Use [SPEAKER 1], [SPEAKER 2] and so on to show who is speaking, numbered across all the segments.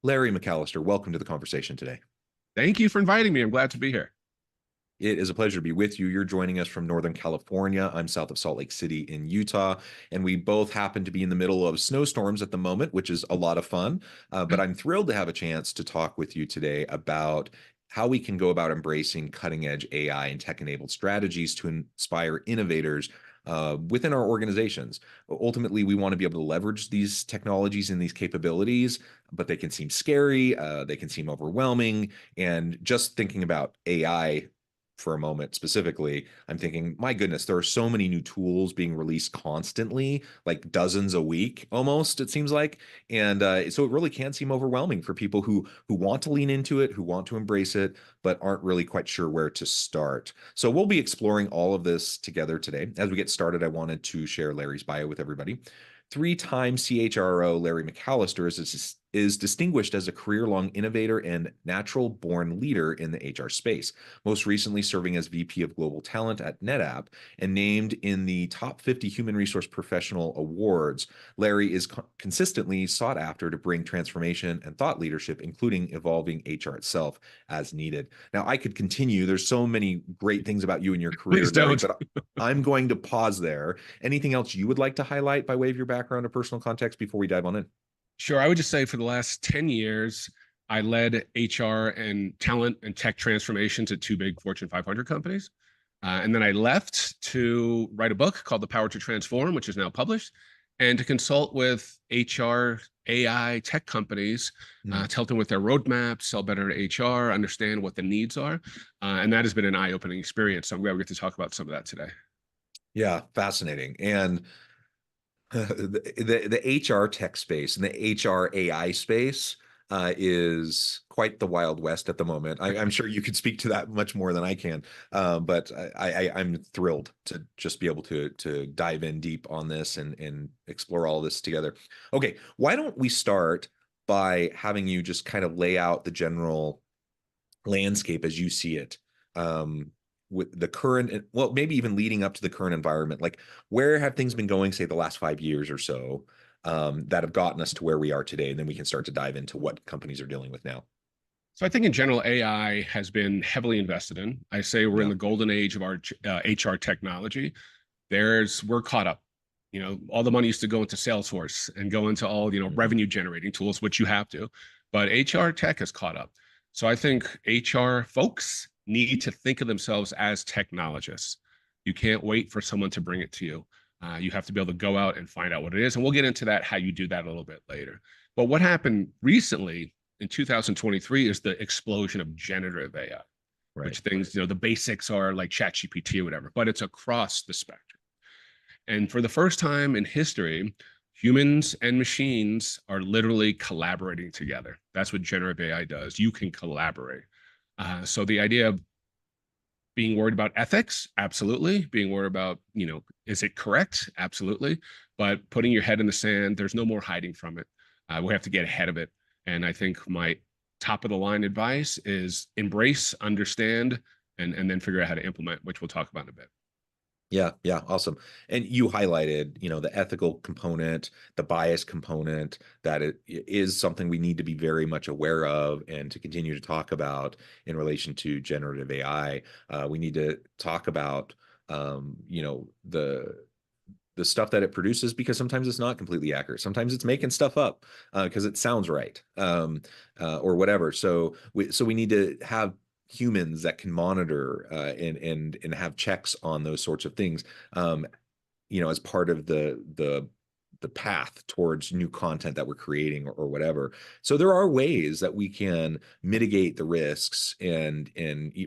[SPEAKER 1] Larry McAlister, welcome to the conversation today.
[SPEAKER 2] Thank you for inviting me. I'm glad to be here.
[SPEAKER 1] It is a pleasure to be with you. You're joining us from Northern California. I'm south of Salt Lake City in Utah, and we both happen to be in the middle of snowstorms at the moment, which is a lot of fun. But I'm thrilled to have a chance to talk with you today about how we can go about embracing cutting-edge AI and tech-enabled strategies to inspire innovators within our organizations. Ultimately, we want to be able to leverage these technologies and these capabilities, but they can seem scary, they can seem overwhelming, and just thinking about AI for a moment specifically, I'm thinking, my goodness, there are so many new tools being released constantly, like dozens a week almost, it seems like. And so it really can seem overwhelming for people who want to lean into it, who want to embrace it, but aren't really quite sure where to start. So we'll be exploring all of this together today. As we get started, I wanted to share Larry's bio with everybody. Three-time CHRO Larry McAlister is distinguished as a career-long innovator and natural-born leader in the HR space, most recently serving as VP of Global Talent at NetApp and named in the Top 50 Human Resource Professional Awards. Larry is consistently sought after to bring transformation and thought leadership, including evolving HR itself as needed. Now, I could continue. There's so many great things about you and your career,
[SPEAKER 2] Please
[SPEAKER 1] Larry,
[SPEAKER 2] don't.
[SPEAKER 1] but I'm going to pause there. Anything else you would like to highlight by way of your background or personal context before we dive on in?
[SPEAKER 2] Sure. I would just say for the last 10 years, I led HR and talent and tech transformations at two big Fortune 500 companies. And then I left to write a book called The Power to Transform, which is now published, and to consult with HR, AI, tech companies to help them with their roadmaps, sell better to HR, understand what the needs are. And that has been an eye-opening experience. So I'm glad we get to talk about some of that today.
[SPEAKER 1] Yeah, fascinating. And the HR tech space and the HR AI space is quite the Wild West at the moment. I'm sure you could speak to that much more than I can, but I'm thrilled to just be able to dive in deep on this and explore all this together. Okay, why don't we start by having you just kind of lay out the general landscape as you see it, with the current, well, maybe even leading up to the current environment. Like, where have things been going, say, the last 5 years or so, that have gotten us to where we are today? And then we can start to dive into what companies are dealing with now.
[SPEAKER 2] So I think in general, AI has been heavily invested in. I say we're in
[SPEAKER 1] Yeah.
[SPEAKER 2] the golden age of our HR technology. We're caught up. All the money used to go into Salesforce and go into all, revenue generating tools, which you have to, but HR tech has caught up. So I think HR folks need to think of themselves as technologists. You can't wait for someone to bring it to you. You have to be able to go out and find out what it is. And we'll get into that, how you do that a little bit later. But what happened recently in 2023 is the explosion of generative AI,
[SPEAKER 1] Right.
[SPEAKER 2] which things, the basics are like ChatGPT or whatever, but it's across the spectrum. And for the first time in history, humans and machines are literally collaborating together. That's what generative AI does. You can collaborate. So the idea of being worried about ethics, absolutely. Being worried about, is it correct? Absolutely. But putting your head in the sand, there's no more hiding from it. We have to get ahead of it. And I think my top of the line advice is embrace, understand, and then figure out how to implement, which we'll talk about in a bit.
[SPEAKER 1] Yeah, yeah, awesome. And you highlighted, the ethical component, the bias component, that it is something we need to be very much aware of and to continue to talk about in relation to generative AI. We need to talk about, the stuff that it produces, because sometimes it's not completely accurate. Sometimes it's making stuff up because it sounds right, or whatever. So we need to have humans that can monitor and have checks on those sorts of things, as part of the path towards new content that we're creating, or whatever. So there are ways that we can mitigate the risks and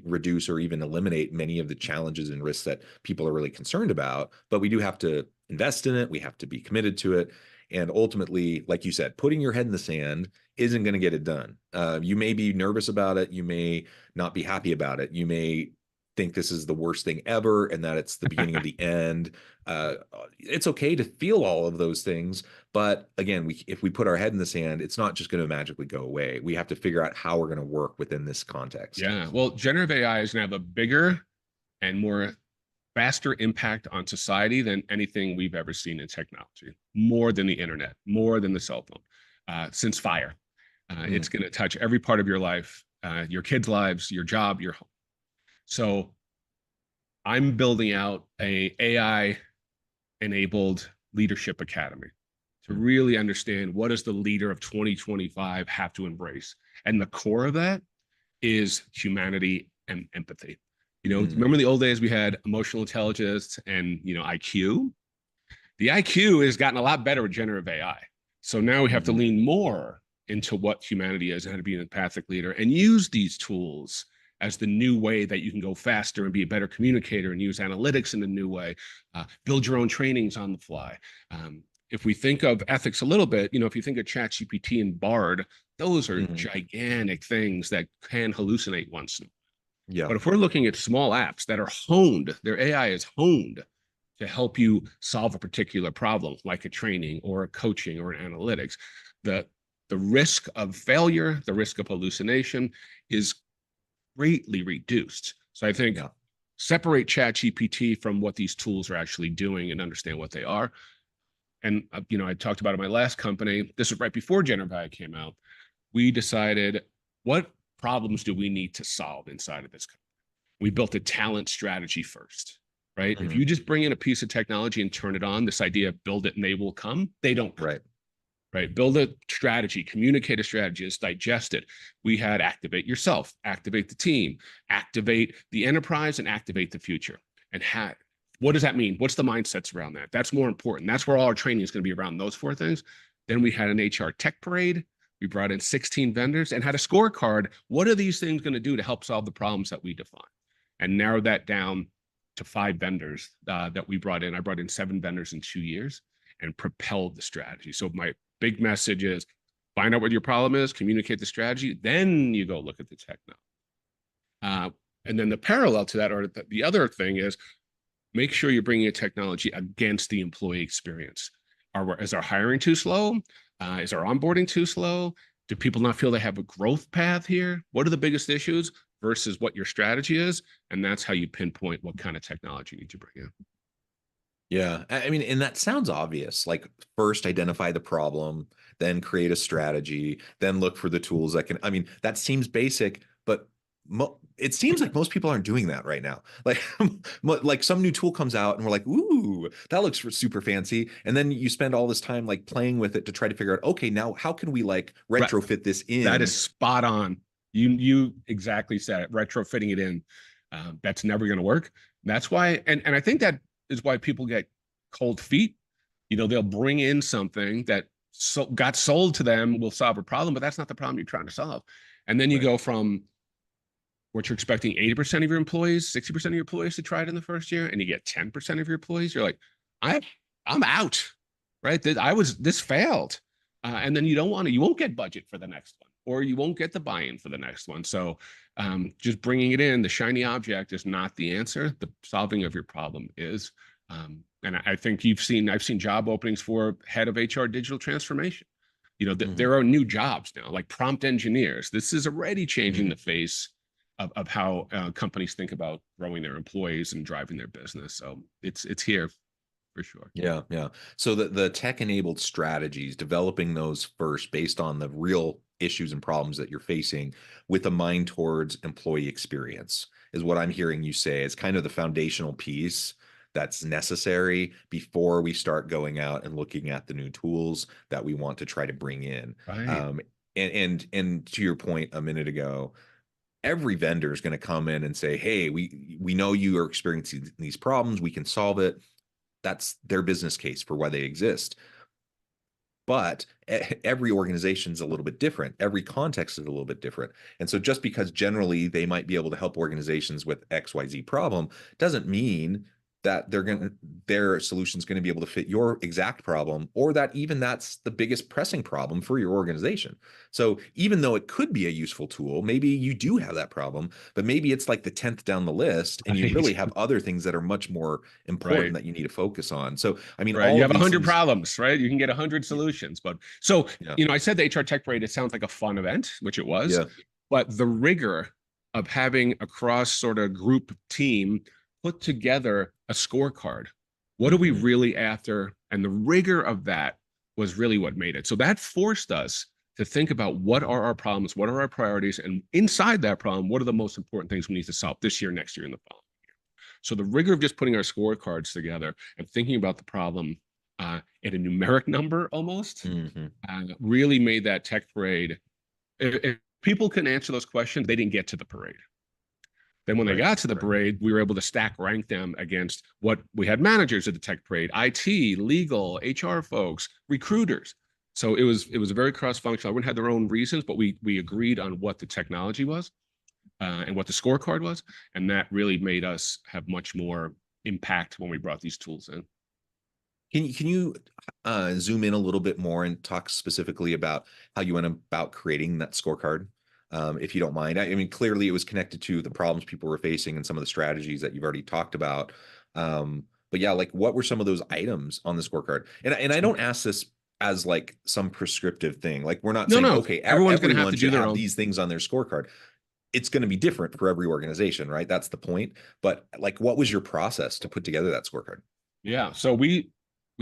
[SPEAKER 1] reduce or even eliminate many of the challenges and risks that people are really concerned about. But we do have to invest in it. We have to be committed to it. And ultimately, like you said, putting your head in the sand isn't going to get it done. You may be nervous about it. You may not be happy about it. You may think this is the worst thing ever and that it's the beginning of the end. It's okay to feel all of those things. But again, if we put our head in the sand, it's not just going to magically go away. We have to figure out how we're going to work within this context.
[SPEAKER 2] Yeah. Well, generative AI is going to have a bigger and more faster impact on society than anything we've ever seen in technology, more than the internet, more than the cell phone, since fire. It's going to touch every part of your life, your kids' lives, your job, your home. So I'm building out a AI-enabled leadership academy to really understand what does the leader of 2025 have to embrace. And the core of that is humanity and empathy. Remember the old days we had emotional intelligence and, IQ? The IQ has gotten a lot better with generative AI. So now we have to lean more into what humanity is and how to be an empathic leader and use these tools as the new way that you can go faster and be a better communicator and use analytics in a new way, build your own trainings on the fly. If we think of ethics a little bit, if you think of ChatGPT and Bard, those are gigantic things that can hallucinate once in a while.
[SPEAKER 1] Yeah.
[SPEAKER 2] But if we're looking at small apps that are honed, their AI is honed to help you solve a particular problem, like a training or a coaching or an analytics, the risk of failure, the risk of hallucination is greatly reduced. So I think separate ChatGPT from what these tools are actually doing and understand what they are. And, I talked about in my last company, this was right before generative AI came out. We decided, what problems do we need to solve inside of this company? We built a talent strategy first, right? If you just bring in a piece of technology and turn it on, this idea of build it and they will come, they don't come. Right? Build a strategy, communicate a strategy, just digest it. We had activate yourself, activate the team, activate the enterprise, and activate the future. And what does that mean? What's the mindsets around that? That's more important. That's where all our training is going to be, around those 4 things. Then we had an HR tech parade. We brought in 16 vendors and had a scorecard. What are these things going to do to help solve the problems that we define? And narrowed that down to 5 vendors that we brought in. I brought in 7 vendors in 2 years and propelled the strategy. So my big message is, find out what your problem is, communicate the strategy, then you go look at the technology. And then the parallel to that, or the other thing is, make sure you're bringing a technology against the employee experience. Is our hiring too slow? Is our onboarding too slow? Do people not feel they have a growth path here? What are the biggest issues versus what your strategy is? And that's how you pinpoint what kind of technology you need to bring in.
[SPEAKER 1] Yeah. I mean, and that sounds obvious. Like, first identify the problem, then create a strategy, then look for the tools that can, I mean, that seems basic, but it seems like most people aren't doing that right now. Like some new tool comes out and we're like, ooh, that looks super fancy. And then you spend all this time like playing with it to try to figure out, okay, now how can we like retrofit this in?
[SPEAKER 2] That is spot on. You exactly said it, retrofitting it in. That's never going to work. That's why, and I think that is why people get cold feet. They'll bring in something that got sold to them will solve a problem, but that's not the problem you're trying to solve. And then you go from what you're expecting 80% of your employees, 60% of your employees to try it in the first year, and you get 10% of your employees, you're like, I'm out, right? This failed. And then you won't get budget for the next one, or you won't get the buy-in for the next one. So just bringing it in, the shiny object is not the answer. The solving of your problem is. And I think I've seen job openings for head of HR digital transformation. There are new jobs now, like prompt engineers. This is already changing the face of how companies think about growing their employees and driving their business. So it's here for sure.
[SPEAKER 1] Yeah. So the tech-enabled strategies, developing those first based on the real issues and problems that you're facing with a mind towards employee experience is what I'm hearing you say. It's kind of the foundational piece that's necessary before we start going out and looking at the new tools that we want to try to bring in.
[SPEAKER 2] Right.
[SPEAKER 1] And to your point a minute ago, every vendor is going to come in and say, hey, we know you are experiencing these problems, we can solve it. That's their business case for why they exist. But every organization is a little bit different. Every context is a little bit different. And so just because generally they might be able to help organizations with XYZ problem doesn't mean that their solution is going to be able to fit your exact problem, or that even that's the biggest pressing problem for your organization. So even though it could be a useful tool, maybe you do have that problem, but maybe it's like the 10th down the list, and you really have other things that are much more important that you need to focus on. So, I mean,
[SPEAKER 2] you have 100 problems, right? You can get 100 solutions. But so, I said the HR Tech Parade, it sounds like a fun event, which it was, but the rigor of having a cross sort of group team put together a scorecard. What are we really after? And the rigor of that was really what made it. So that forced us to think about what are our problems, what are our priorities, and inside that problem, what are the most important things we need to solve this year, next year, and the following year. So the rigor of just putting our scorecards together and thinking about the problem at a numeric number almost really made that tech parade. If people couldn't answer those questions, they didn't get to the parade. Then when they got to the parade, we were able to stack rank them against what we had managers at the tech parade, IT, legal, HR folks, recruiters. So it was a very cross-functional. Everyone had their own reasons, but we agreed on what the technology was and what the scorecard was. And that really made us have much more impact when we brought these tools in.
[SPEAKER 1] Can you zoom in a little bit more and talk specifically about how you went about creating that scorecard? If you don't mind. I mean, clearly it was connected to the problems people were facing and some of the strategies that you've already talked about. But yeah, like what were some of those items on the scorecard? And I don't ask this as like some prescriptive thing. Like we're not saying, okay,
[SPEAKER 2] everyone's going to have to do their own
[SPEAKER 1] these things on their scorecard. It's going to be different for every organization, right? That's the point. But like, what was your process to put together that scorecard?
[SPEAKER 2] Yeah. So we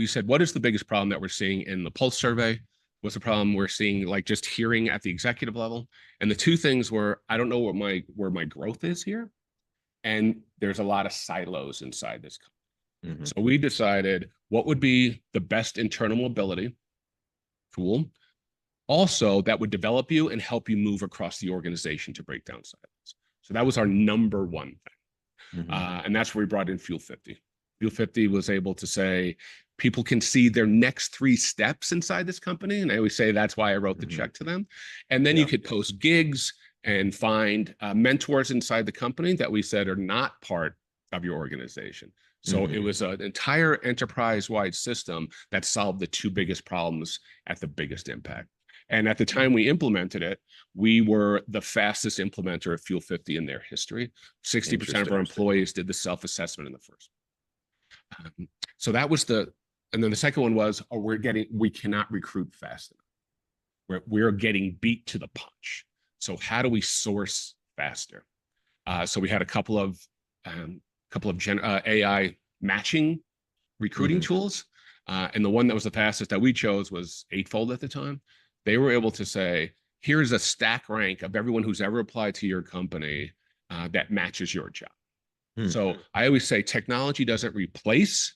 [SPEAKER 2] said, what is the biggest problem that we're seeing in the Pulse survey? What's the problem we're seeing, like just hearing at the executive level? And the two things were, I don't know where my growth is here. And there's a lot of silos inside this company. So we decided what would be the best internal mobility tool, also that would develop you and help you move across the organization to break down silos. So that was our number one thing. And that's where we brought in Fuel 50. Fuel 50 was able to say, people can see their next 3 steps inside this company. And I always say that's why I wrote the check to them. And then you could post gigs and find mentors inside the company that we said are not part of your organization. So it was an entire enterprise-wide system that solved the 2 biggest problems at the biggest impact. And at the time we implemented it, we were the fastest implementer of Fuel 50 in their history. 60% of our employees did the self-assessment in the first. So that was and then the second one was, we cannot recruit fast enough. We're getting beat to the punch. So how do we source faster? So we had a couple of AI matching recruiting tools. And the one that was the fastest that we chose was Eightfold at the time. They were able to say, here's a stack rank of everyone who's ever applied to your company that matches your job. So I always say technology doesn't replace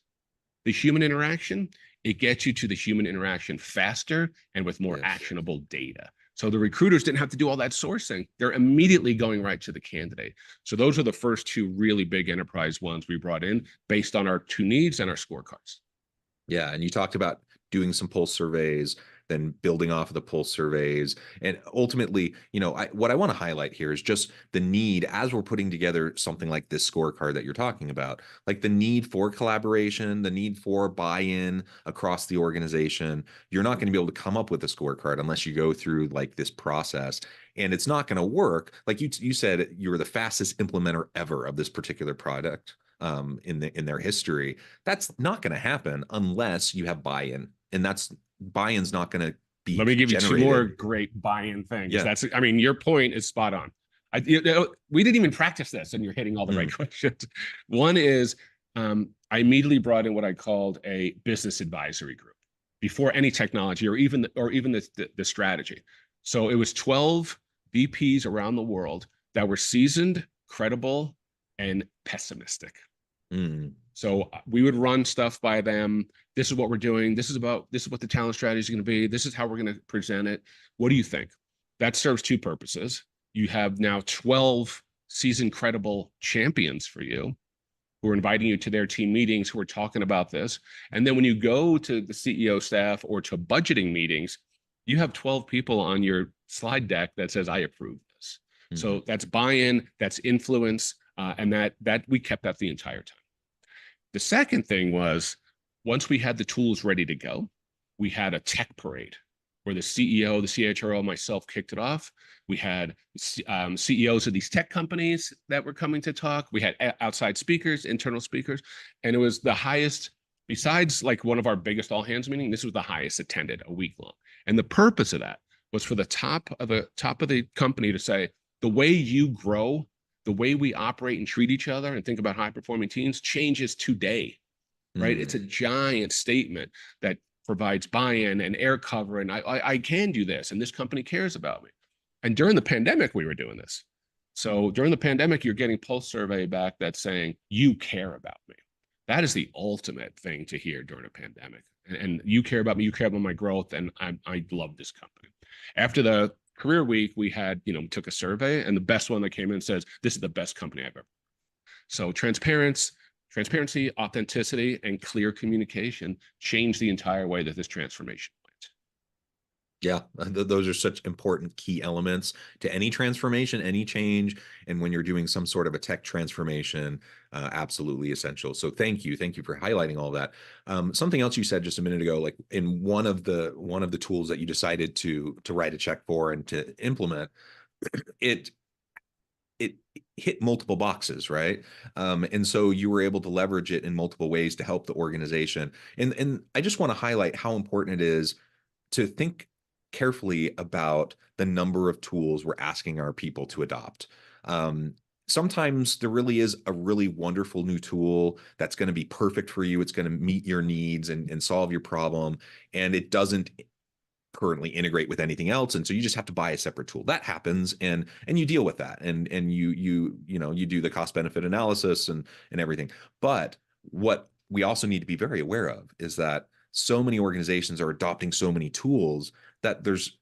[SPEAKER 2] the human interaction. It gets you to the human interaction faster and with more actionable data. So the recruiters didn't have to do all that sourcing. They're immediately going right to the candidate. So those are the first 2 really big enterprise ones we brought in based on our 2 needs and our scorecards.
[SPEAKER 1] Yeah. And you talked about doing some pulse surveys, then building off of the pulse surveys. And ultimately, what I want to highlight here is just the need, as we're putting together something like this scorecard that you're talking about, like the need for collaboration, the need for buy-in across the organization. You're not going to be able to come up with a scorecard unless you go through like this process. And it's not going to work. Like you said, you were the fastest implementer ever of this particular product in their history. That's not going to happen unless you have buy-in. And buy-in's not going to be
[SPEAKER 2] Let me give you
[SPEAKER 1] generated.
[SPEAKER 2] 2 more great buy-in things.
[SPEAKER 1] Yeah.
[SPEAKER 2] I mean, your point is spot on. We didn't even practice this, and you're hitting all the right questions. One is I immediately brought in what I called a business advisory group before any technology or even the strategy. So it was 12 VPs around the world that were seasoned, credible, and pessimistic. So we would run stuff by them. This is what we're doing. This is what the talent strategy is going to be. This is how we're going to present it. What do you think? That serves 2 purposes. You have now 12 seasoned, credible champions for you who are inviting you to their team meetings, who are talking about this. And then when you go to the CEO staff or to budgeting meetings, you have 12 people on your slide deck that says, I approve this. So that's buy-in, that's influence, and that we kept that the entire time. The second thing was, once we had the tools ready to go, we had a tech parade where the CEO, the CHRO, myself kicked it off. We had CEOs of these tech companies that were coming to talk. We had outside speakers, internal speakers, and it was the highest, besides like one of our biggest all hands meetings, this was the highest attended a week long. And the purpose of that was for the top of the company to say, the way you grow, the way we operate and treat each other and think about high performing teams changes today, right? It's a giant statement that provides buy-in and air cover, and I can do this, and this company cares about me. And during the pandemic, we were doing this. So during the pandemic, you're getting pulse survey back that's saying, you care about me. That is the ultimate thing to hear during a pandemic. And you care about me, you care about my growth, and I love this company. After the career week, we had, we took a survey, and the best one that came in says, this is the best company I've ever. So transparency, authenticity, and clear communication changed the entire way that this transformation went.
[SPEAKER 1] Yeah, those are such important key elements to any transformation, any change. And when you're doing some sort of a tech transformation, absolutely essential. So thank you for highlighting all that. Something else you said just a minute ago, like in one of the tools that you decided to write a check for and to implement, it hit multiple boxes, right? And so you were able to leverage it in multiple ways to help the organization. And I just want to highlight how important it is to think carefully about the number of tools we're asking our people to adopt. Sometimes there really is a really wonderful new tool that's going to be perfect for you. It's going to meet your needs and solve your problem. And it doesn't currently integrate with anything else, and so you just have to buy a separate tool. That happens, and you deal with that, and you do the cost benefit analysis and everything. But what we also need to be very aware of is that so many organizations are adopting so many tools that there's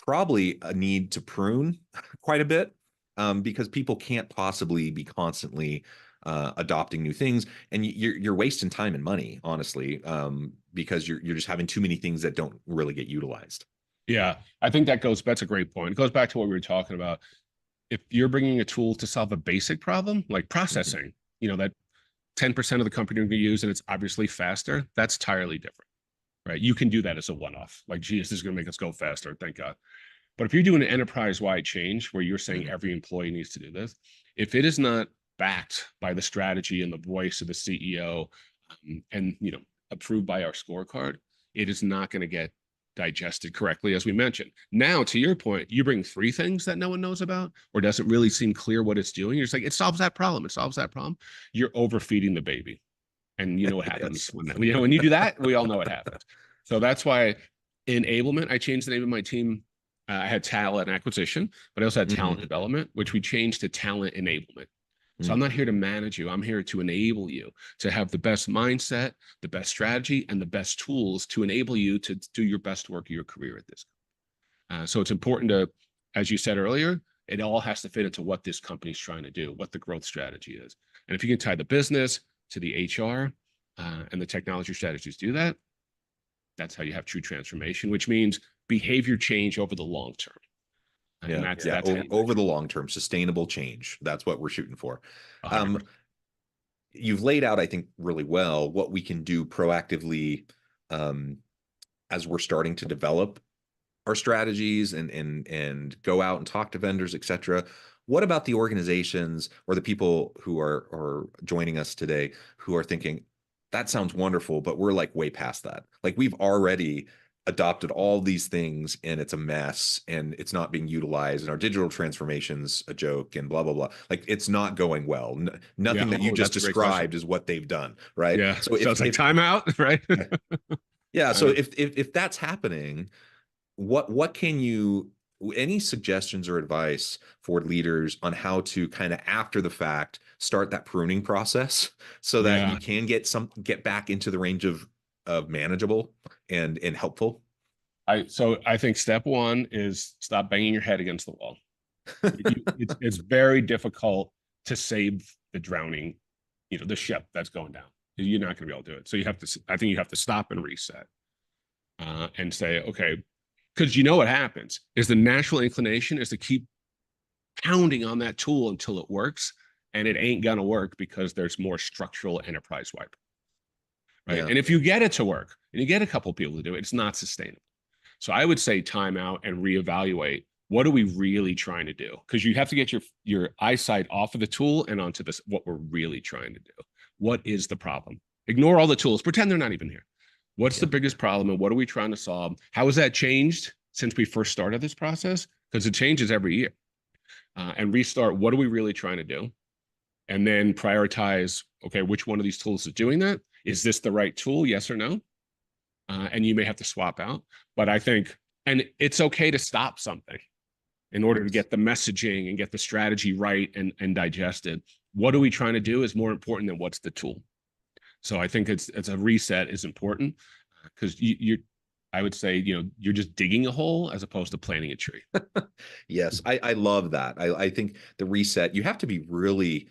[SPEAKER 1] probably a need to prune quite a bit, because people can't possibly be constantly adopting new things, and you're wasting time and money, honestly, because you're just having too many things that don't really get utilized.
[SPEAKER 2] Yeah, I think that's a great point. It goes back to what we were talking about. If you're bringing a tool to solve a basic problem like processing, that 10% of the company are going to use, and it's obviously faster, that's entirely different, right? You can do that as a one-off. Like, geez, this is going to make us go faster, thank God. But if you're doing an enterprise-wide change where you're saying every employee needs to do this, if it is not backed by the strategy and the voice of the CEO, and approved by our scorecard, it is not going to get digested correctly, as we mentioned. Now, to your point, you bring 3 things that no one knows about, or doesn't really seem clear what it's doing. You're just like, it solves that problem. It solves that problem. You're overfeeding the baby. And you know what happens when you do that, we all know what happens. So that's why enablement, I changed the name of my team. I had talent acquisition, but I also had talent development, which we changed to talent enablement. So I'm not here to manage you. I'm here to enable you to have the best mindset, the best strategy, and the best tools to enable you to do your best work of your career at this. So it's important to, as you said earlier, it all has to fit into what this company's trying to do, what the growth strategy is. And if you can tie the business to the HR and the technology strategies do that, that's how you have true transformation, which means behavior change over the long term. That's
[SPEAKER 1] over the long term, sustainable change. That's what we're shooting for.
[SPEAKER 2] 100%.
[SPEAKER 1] You've laid out, I think, really well what we can do proactively as we're starting to develop our strategies and go out and talk to vendors, et cetera. What about the organizations or the people who are joining us today who are thinking, that sounds wonderful, but we're like way past that. Like, we've already adopted all these things and it's a mess and it's not being utilized and our digital transformation's a joke and blah, blah, blah. Like, it's not going well. Nothing that you just described is what they've done, right?
[SPEAKER 2] Yeah. So it's like timeout, right?
[SPEAKER 1] Yeah. So if that's happening, what can you, any suggestions or advice for leaders on how to kind of after the fact start that pruning process so that you can get back into the range of manageable and helpful?
[SPEAKER 2] So I think step 1 is stop banging your head against the wall. It's very difficult to save the drowning, the ship that's going down. You're not going to be able to do it. So I think you have to stop and reset and say, okay, because what happens is the natural inclination is to keep pounding on that tool until it works, and it ain't going to work because there's more structural enterprise-wide. Right. Yeah. And if you get it to work and you get a couple of people to do it, it's not sustainable. So I would say time out and reevaluate, what are we really trying to do? Because you have to get your eyesight off of the tool and onto this, what we're really trying to do. What is the problem? Ignore all the tools, pretend they're not even here. What's the biggest problem and what are we trying to solve? How has that changed since we first started this process? Because it changes every year. And restart, what are we really trying to do? And then prioritize, okay, which one of these tools is doing that? Is this the right tool? Yes or no? and you may have to swap out. But I think, and it's okay to stop something in order to get the messaging and get the strategy right and digested. What are we trying to do is more important than what's the tool. So I think it's a reset is important, because you're, I would say, you're just digging a hole as opposed to planting a tree.
[SPEAKER 1] Yes, I love that. I think the reset, you have to be really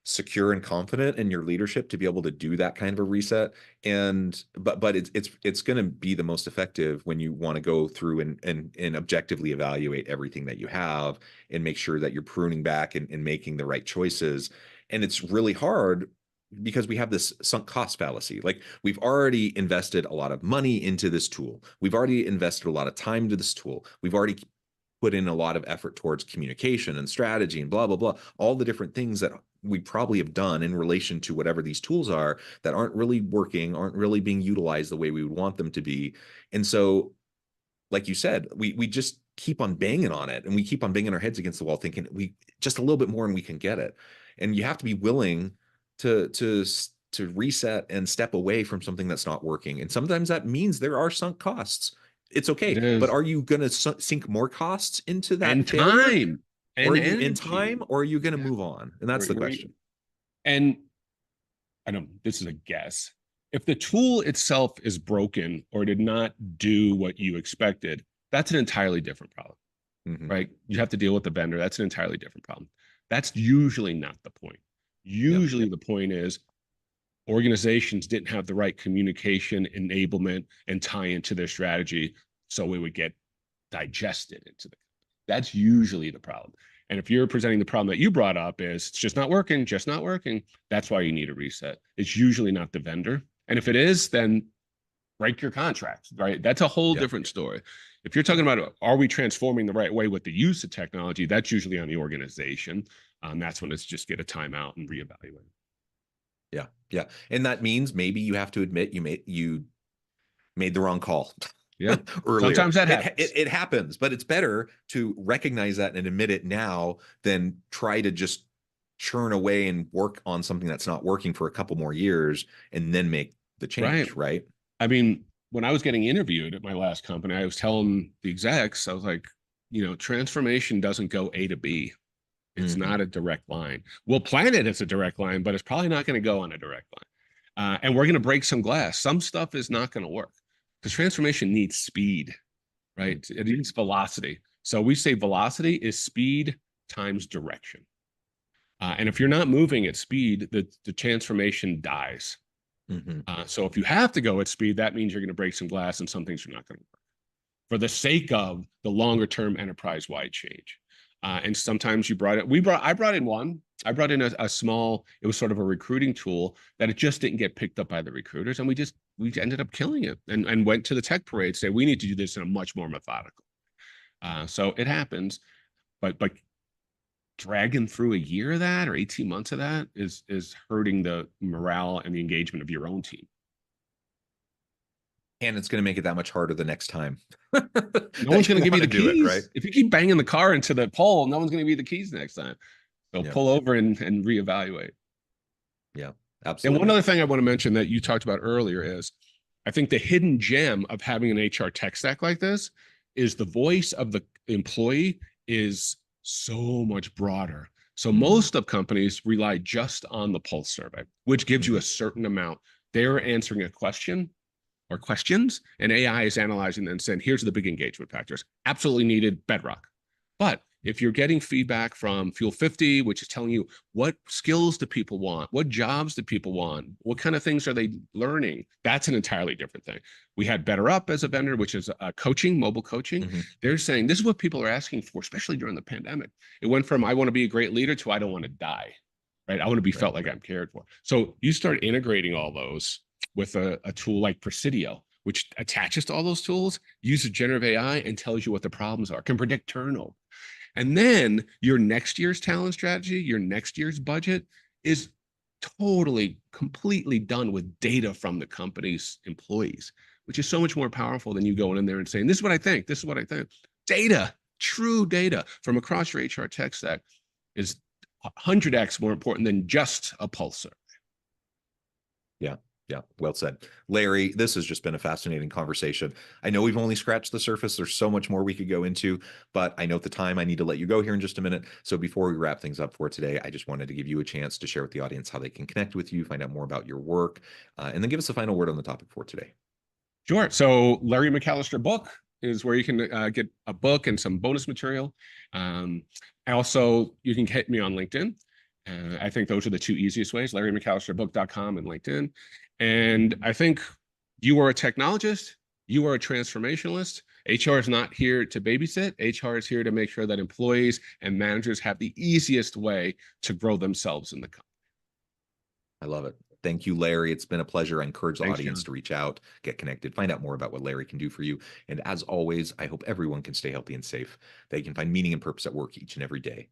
[SPEAKER 1] secure and confident in your leadership to be able to do that kind of a reset. And but it's going to be the most effective when you want to go through and objectively evaluate everything that you have and make sure that you're pruning back and making the right choices. And it's really hard because we have this sunk cost fallacy. Like, we've already invested a lot of money into this tool. We've already invested a lot of time into this tool. We've already put in a lot of effort towards communication and strategy and blah, blah, blah, all the different things that we probably have done in relation to whatever these tools are that aren't really working, aren't really being utilized the way we would want them to be. And so, like you said, we just keep on banging on it, and we keep on banging our heads against the wall thinking we just a little bit more and we can get it. And you have to be willing to reset and step away from something that's not working. And sometimes that means there are sunk costs. It's
[SPEAKER 2] It
[SPEAKER 1] okay, but
[SPEAKER 2] is.
[SPEAKER 1] are you going to sink more costs into that
[SPEAKER 2] And
[SPEAKER 1] failure,
[SPEAKER 2] time
[SPEAKER 1] or
[SPEAKER 2] and
[SPEAKER 1] are you in
[SPEAKER 2] energy.
[SPEAKER 1] time, or are you going to
[SPEAKER 2] Yeah.
[SPEAKER 1] move on? And that's the question.
[SPEAKER 2] And I don't, this is a guess. If the tool itself is broken or did not do what you expected, that's an entirely different problem, right? You have to deal with the vendor. That's an entirely different problem. That's usually not the point. Usually the point is organizations didn't have the right communication, enablement, and tie into their strategy, so it would get digested into the. That's usually the problem. And if you're presenting the problem that you brought up is it's just not working, that's why you need a reset. It's usually not the vendor. And if it is, then break your contract, right? That's a whole different story. If you're talking about, are we transforming the right way with the use of technology, that's usually on the organization. That's when it's just get a timeout and reevaluate.
[SPEAKER 1] Yeah. Yeah. And that means maybe you have to admit you made the wrong call.
[SPEAKER 2] Yeah.
[SPEAKER 1] Earlier.
[SPEAKER 2] Sometimes that happens.
[SPEAKER 1] It happens, but it's better to recognize that and admit it now than try to just churn away and work on something that's not working for a couple more years and then make the change, right?
[SPEAKER 2] I mean, when I was getting interviewed at my last company, I was telling the execs, I was like, transformation doesn't go A to B. It's not a direct line. We'll plan it as a direct line, but it's probably not going to go on a direct line. And we're going to break some glass. Some stuff is not going to work because transformation needs speed, right? It needs velocity. So we say velocity is speed times direction. And if you're not moving at speed, the transformation dies. So if you have to go at speed, that means you're going to break some glass and some things are not going to work for the sake of the longer term enterprise-wide change. And sometimes I brought in a small, it was sort of a recruiting tool that it just didn't get picked up by the recruiters. And we ended up killing it and went to the tech parade, say, we need to do this in a much more methodical. So it happens, but dragging through a year of that or 18 months of that is hurting the morale and the engagement of your own team.
[SPEAKER 1] And it's going to make it that much harder the next time.
[SPEAKER 2] No one's going to give you the keys.
[SPEAKER 1] Right?
[SPEAKER 2] If you keep banging the car into the pole, no one's going to give you the keys next time. So pull over and reevaluate.
[SPEAKER 1] Yeah, absolutely.
[SPEAKER 2] And one other thing I want to mention that you talked about earlier is I think the hidden gem of having an HR tech stack like this is the voice of the employee is so much broader. So most of companies rely just on the pulse survey, which gives you a certain amount. They're answering a question or questions, and AI is analyzing them and saying, here's the big engagement factors. Absolutely needed, bedrock. But if you're getting feedback from Fuel 50, which is telling you what skills do people want, what jobs do people want, what kind of things are they learning, that's an entirely different thing. We had BetterUp as a vendor, which is coaching, mobile coaching. They're saying this is what people are asking for, especially during the pandemic. It went from I want to be a great leader to I don't want to die, right? I want to be felt like I'm cared for. So you start integrating all those with a tool like Presidio, which attaches to all those tools, uses generative AI and tells you what the problems are, can predict turnover. And then your next year's talent strategy, your next year's budget is totally, completely done with data from the company's employees, which is so much more powerful than you going in there and saying, this is what I think, this is what I think. Data, true data from across your HR tech stack is 100x more important than just a pulse survey.
[SPEAKER 1] Yeah. Yeah, well said. Larry, this has just been a fascinating conversation. I know we've only scratched the surface. There's so much more we could go into, but I know at the time I need to let you go here in just a minute. So before we wrap things up for today, I just wanted to give you a chance to share with the audience how they can connect with you, find out more about your work, and then give us a final word on the topic for today.
[SPEAKER 2] Sure. So Larry McAlister book is where you can get a book and some bonus material. Also, you can hit me on LinkedIn. I think those are the two easiest ways, LarryMcAlisterBook.com and LinkedIn. And I think you are a technologist, you are a transformationalist. HR is not here to babysit. HR is here to make sure that employees and managers have the easiest way to grow themselves in the company.
[SPEAKER 1] I love it. Thank you, Larry. It's been a pleasure. I encourage the
[SPEAKER 2] Thanks,
[SPEAKER 1] audience
[SPEAKER 2] John.
[SPEAKER 1] to reach out, get connected, find out more about what Larry can do for you. And as always, I hope everyone can stay healthy and safe. They can find meaning and purpose at work each and every day.